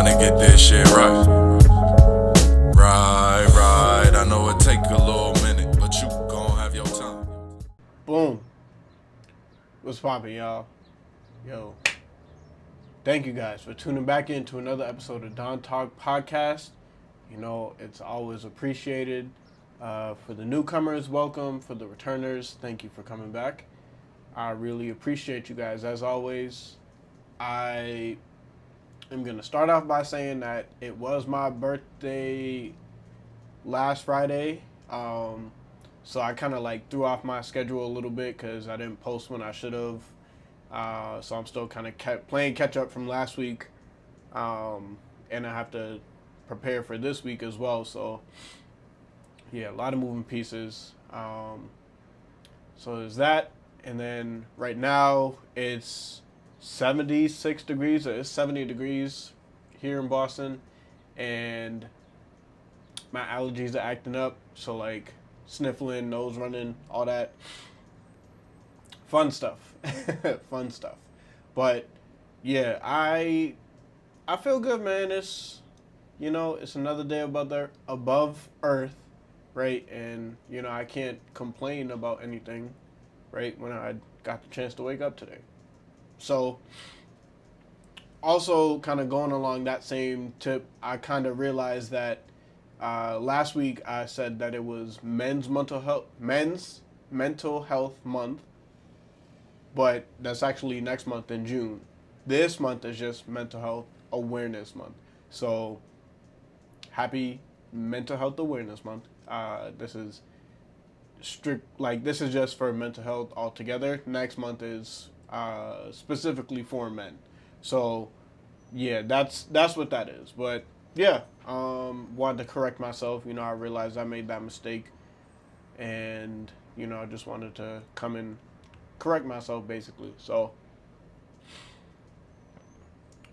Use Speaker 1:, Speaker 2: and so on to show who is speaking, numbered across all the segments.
Speaker 1: trying to get this shit right. Right. I know it take a little minute, but you gon' have your time.
Speaker 2: Boom. What's poppin', y'all? Yo. Thank you guys for tuning back in to another episode of Don Talk Podcast. You know, it's always appreciated. For the newcomers, welcome. For the returners, thank you for coming back. I really appreciate you guys. As always, I am going to start off by saying that it was my birthday last Friday. So I kind of threw off my schedule a little bit because I didn't post when I should have. So I'm still kind of playing catch up from last week. And I have to prepare for this week as well. So yeah, a lot of moving pieces. So there's that. And then right now it's 76 degrees, or it's 70 degrees here in Boston. And my allergies are acting up. So sniffling, nose running, all that. Fun stuff. Fun stuff. But yeah, I feel good, man. It's, it's another day above Earth, right? And, I can't complain about anything, right, when I got the chance to wake up today. So, also kind of going along that same tip, I kind of realized that last week I said that it was men's mental health month, but that's actually next month in June. This month is just Mental Health Awareness Month. So, happy Mental Health Awareness Month. This is this is just for mental health altogether. Next month is specifically for men. So, yeah, that's what that is. But yeah, wanted to correct myself. I realized I made that mistake, and I just wanted to come and correct myself, basically. So,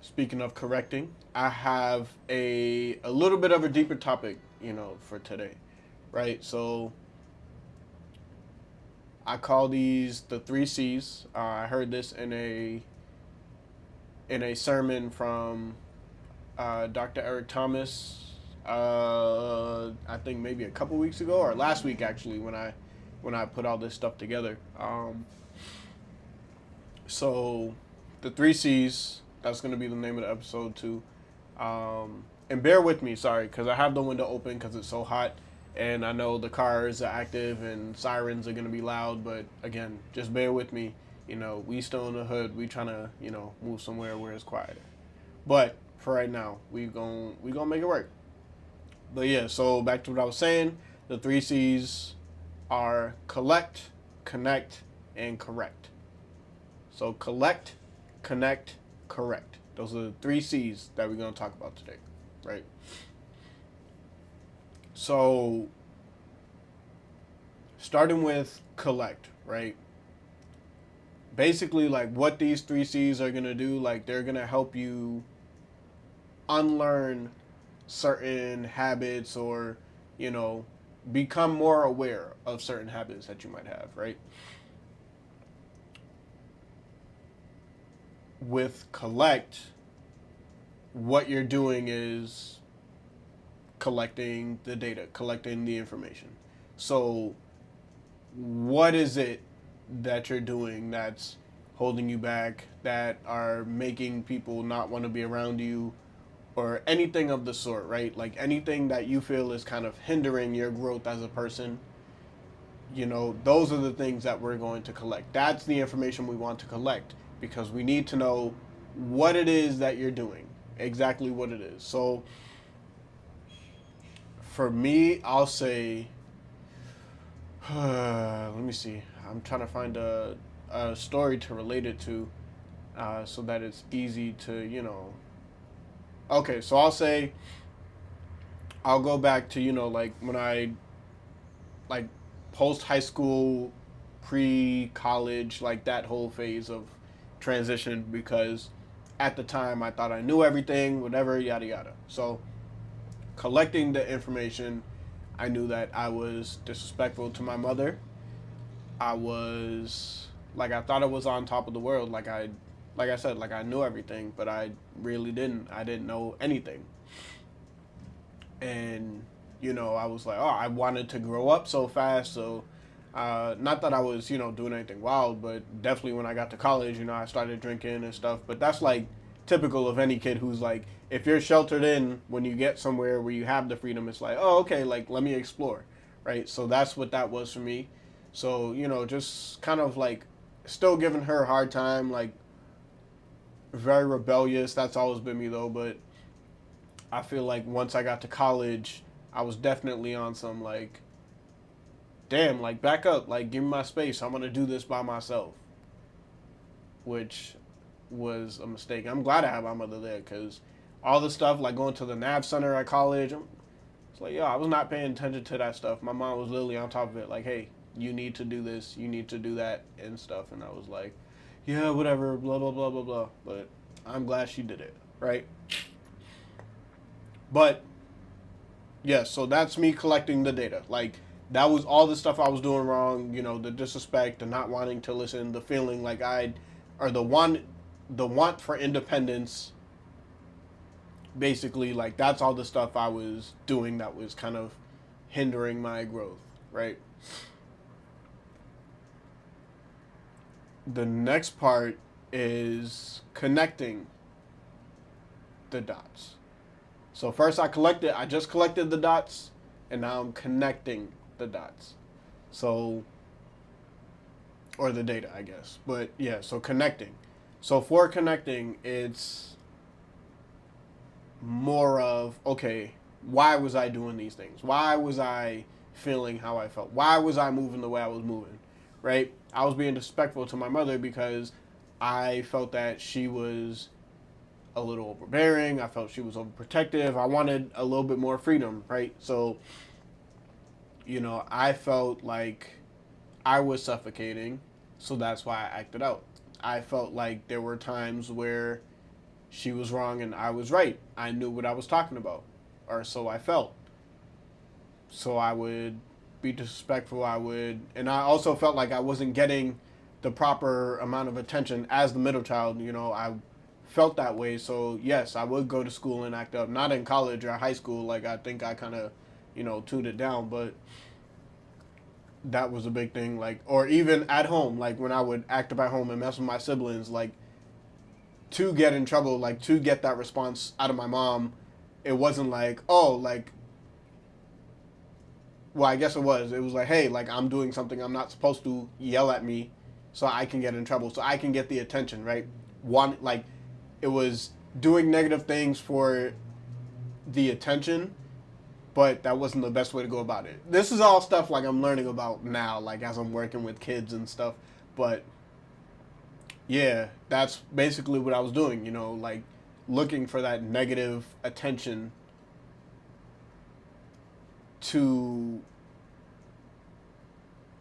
Speaker 2: speaking of correcting, I have a little bit of a deeper topic, for today, right? So, I call these the 3 C's. I heard this in a sermon from Dr. Eric Thomas. I think maybe a couple weeks ago, or last week actually, when I put all this stuff together. So, the 3 C's. That's going to be the name of the episode too. And bear with me, sorry, because I have the window open because it's so hot. And I know the cars are active and sirens are going to be loud. But again, just bear with me. We still in the hood. We trying to, move somewhere where it's quieter. But for right now, we gonna make it work. But yeah, so back to what I was saying. The 3 C's are collect, connect, and correct. So collect, connect, correct. Those are the 3 C's that we're going to talk about today, right? So, starting with collect, right? Basically, what these 3 C's are going to do, they're going to help you unlearn certain habits or, become more aware of certain habits that you might have, right? With collect, what you're doing is collecting the data, collecting the information. So, what is it that you're doing that's holding you back, that are making people not want to be around you, or anything of the sort, right? Anything that you feel is kind of hindering your growth as a person. Those are the things that we're going to collect. That's the information we want to collect, because we need to know what it is that you're doing, exactly what it is. So, for me, I'll say, let me see. I'm trying to find a story to relate it to, so that it's easy to, Okay, so I'll say, I'll go back to, when I, post high school, pre-college, that whole phase of transition, because at the time I thought I knew everything, whatever, yada yada. So, collecting the information, I knew that I was disrespectful to my mother. I was I thought I was on top of the world. like I said, like I knew everything, but I really didn't. I didn't know anything. And, you know, I was like, oh, I wanted to grow up so fast. So, not that I was, you know, doing anything wild, but definitely when I got to college, you know, I started drinking and stuff. But that's like typical of any kid who's like, if you're sheltered in, when you get somewhere where you have the freedom, it's like, oh, okay, like let me explore, right? So that's what that was for me. So, you know, just kind of like still giving her a hard time, like very rebellious. That's always been me though. But I feel like once I got to college, I was definitely on some like, damn, like back up, like give me my space. I'm gonna do this by myself, which was a mistake. I'm glad I have my mother there because all the stuff like going to the NAV center at college, it's like, yo, I was not paying attention to that stuff. My mom was literally on top of it, like, hey, you need to do this, you need to do that, and stuff. And I was like, yeah, whatever, blah blah blah blah blah. But I'm glad she did it, right? But yeah, so that's me collecting the data. Like that was all the stuff I was doing wrong. You know, the disrespect, the not wanting to listen, the feeling like or the want for independence. Basically, like that's all the stuff I was doing that was kind of hindering my growth. Right. The next part is connecting the dots. So first I just collected the dots, and now I'm connecting the dots. So, or the data, I guess. But yeah, so connecting. So for connecting, it's more of, okay, why was I doing these things? Why was I feeling how I felt? Why was I moving the way I was moving? Right? I was being disrespectful to my mother because I felt that she was a little overbearing. I felt she was overprotective. I wanted a little bit more freedom, right? So, you know, I felt like I was suffocating, so that's why I acted out. I felt like there were times where she was wrong and I was right. I knew what I was talking about, or so I felt. So I would be disrespectful. And I also felt like I wasn't getting the proper amount of attention as the middle child. You know, I felt that way. So yes, I would go to school and act up. Not in college or high school. Like I think I kind of, you know, tuned it down. But that was a big thing. Like, or even at home, like when I would act up at home and mess with my siblings, like to get in trouble, like to get that response out of my mom, it wasn't like, oh, like, well, I guess it was. It was like, hey, like I'm doing something I'm not supposed to, yell at me so I can get in trouble, so I can get the attention, right? Like, it was doing negative things for the attention, but that wasn't the best way to go about it. This is all stuff like I'm learning about now, like as I'm working with kids and stuff. But yeah, that's basically what I was doing, you know, like looking for that negative attention to,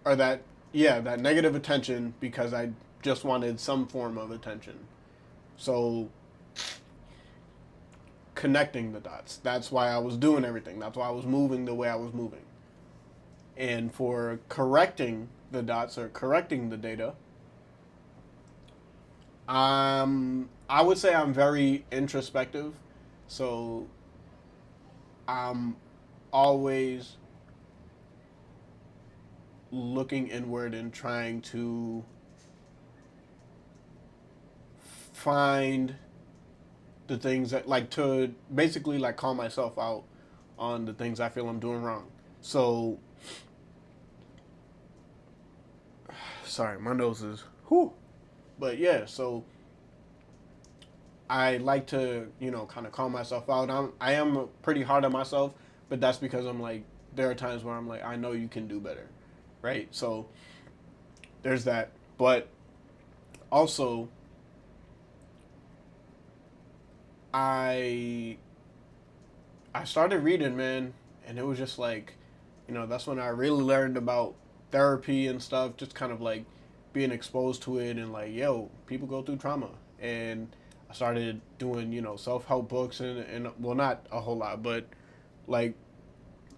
Speaker 2: or that, yeah, that negative attention because I just wanted some form of attention. So connecting the dots. That's why I was doing everything. That's why I was moving the way I was moving. And for correcting the dots or correcting the data, I would say I'm very introspective. So I'm always looking inward and trying to find the things that, like, to basically like call myself out on the things I feel I'm doing wrong. So sorry, my nose is whew. But yeah, so I like to, you know, kind of call myself out. I am pretty hard on myself, but that's because I'm like, there are times where I'm like, I know you can do better, right? So there's that. But also, I started reading, man, and it was just like, you know, that's when I really learned about therapy and stuff, just kind of like being exposed to it and like, yo, people go through trauma. And I started doing, you know, self-help books and well, not a whole lot, but like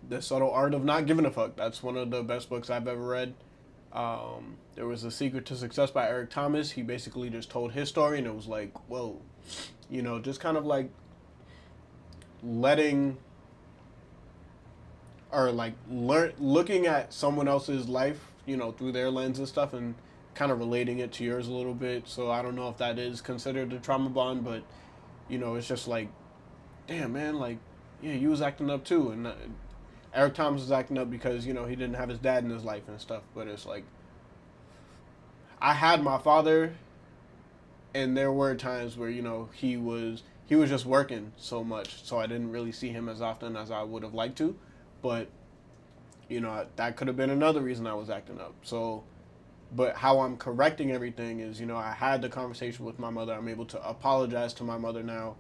Speaker 2: The Subtle Art of Not Giving a Fuck. That's one of the best books I've ever read. There was A Secret to Success by Eric Thomas. He basically just told his story, and it was like, whoa, just kind of like looking at someone else's life, through their lens and stuff, and kind of relating it to yours a little bit. So I don't know if that is considered a trauma bond, but it's just like, damn, man, like, yeah, you was acting up too, and Eric Thomas was acting up because he didn't have his dad in his life and stuff. But it's like, I had my father, and there were times where he was just working so much, so I didn't really see him as often as I would have liked to. But that could have been another reason I was acting up. So, but how I'm correcting everything is, I had the conversation with my mother. I'm able to apologize to my mother now,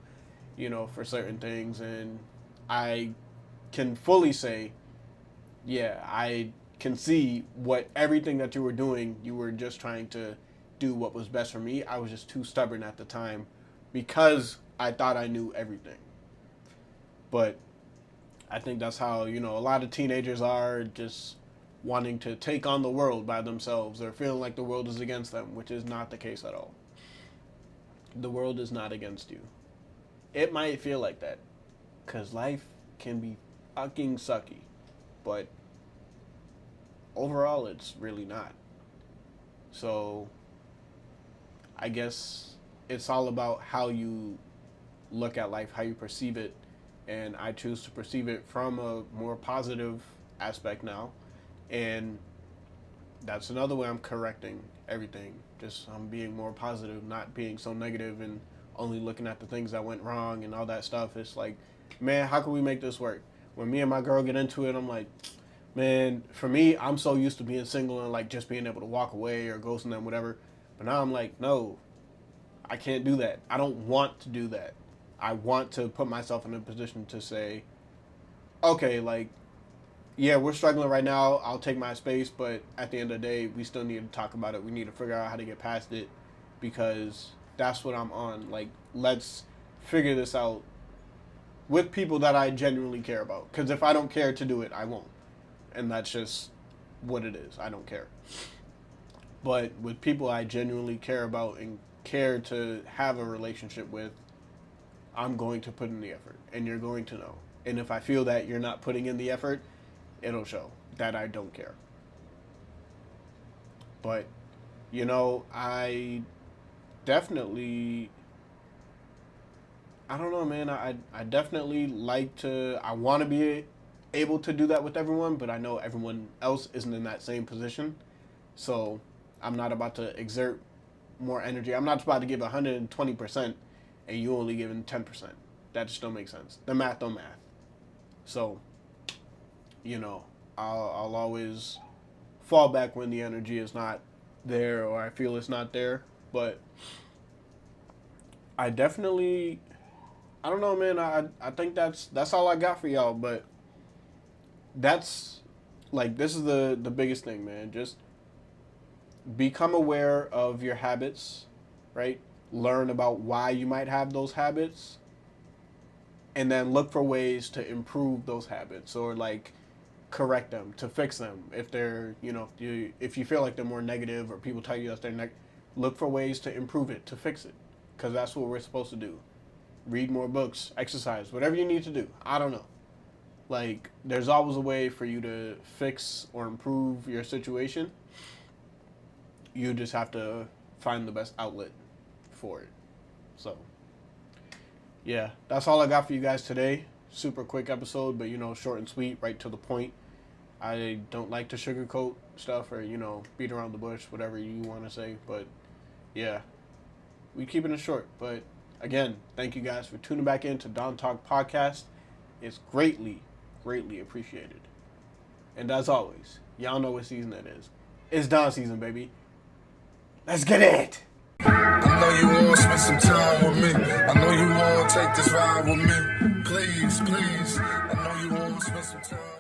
Speaker 2: for certain things, and I can fully say, yeah, I can see what everything that you were doing, you were just trying to do what was best for me. I was just too stubborn at the time because I thought I knew everything. But I think that's how, a lot of teenagers are, just wanting to take on the world by themselves or feeling like the world is against them, which is not the case at all. The world is not against you. It might feel like that because life can be fucking sucky, but overall it's really not. So I guess it's all about how you look at life, how you perceive it, and I choose to perceive it from a more positive aspect now, and that's another way I'm correcting everything. Just I'm being more positive, not being so negative and only looking at the things that went wrong and all that stuff. It's like, man, how can we make this work? When me and my girl get into it, I'm like, man, for me, I'm so used to being single and like just being able to walk away or ghosting them, whatever. But now I'm like, no, I can't do that. I don't want to do that. I want to put myself in a position to say, okay, like, yeah, we're struggling right now. I'll take my space, but at the end of the day, we still need to talk about it. We need to figure out how to get past it because that's what I'm on. Like, let's figure this out with people that I genuinely care about. Because if I don't care to do it, I won't. And that's just what it is. I don't care. But with people I genuinely care about and care to have a relationship with, I'm going to put in the effort. And you're going to know. And if I feel that you're not putting in the effort, it'll show that I don't care. But, I definitely, I don't know, man. I definitely I want to be able to do that with everyone, but I know everyone else isn't in that same position. So I'm not about to exert more energy. I'm not about to give 120% and you only giving 10%. That just don't make sense. The math don't math. So, I'll always fall back when the energy is not there or I feel it's not there. But I definitely, I don't know, man. I think that's all I got for y'all. But that's, like, this is the biggest thing, man. Just become aware of your habits, right? Learn about why you might have those habits. And then look for ways to improve those habits or, like, correct them, to fix them. If they're, if you feel like they're more negative or people tell you that they're look for ways to improve it, to fix it. Because that's what we're supposed to do. Read more books, exercise, whatever you need to do. I don't know. Like, there's always a way for you to fix or improve your situation. You just have to find the best outlet for it. So, yeah, that's all I got for you guys today. Super quick episode, but, short and sweet, right to the point. I don't like to sugarcoat stuff or, beat around the bush, whatever you want to say. But, yeah, we keeping it short. But, again, thank you guys for tuning back in to Don Talk Podcast. It's greatly, greatly appreciated. And as always, y'all know what season it is. It's Don season, baby. Let's get it!
Speaker 1: I know you wanna spend some time with me. I know you wanna take this ride with me. Please, please. I know you wanna spend some time.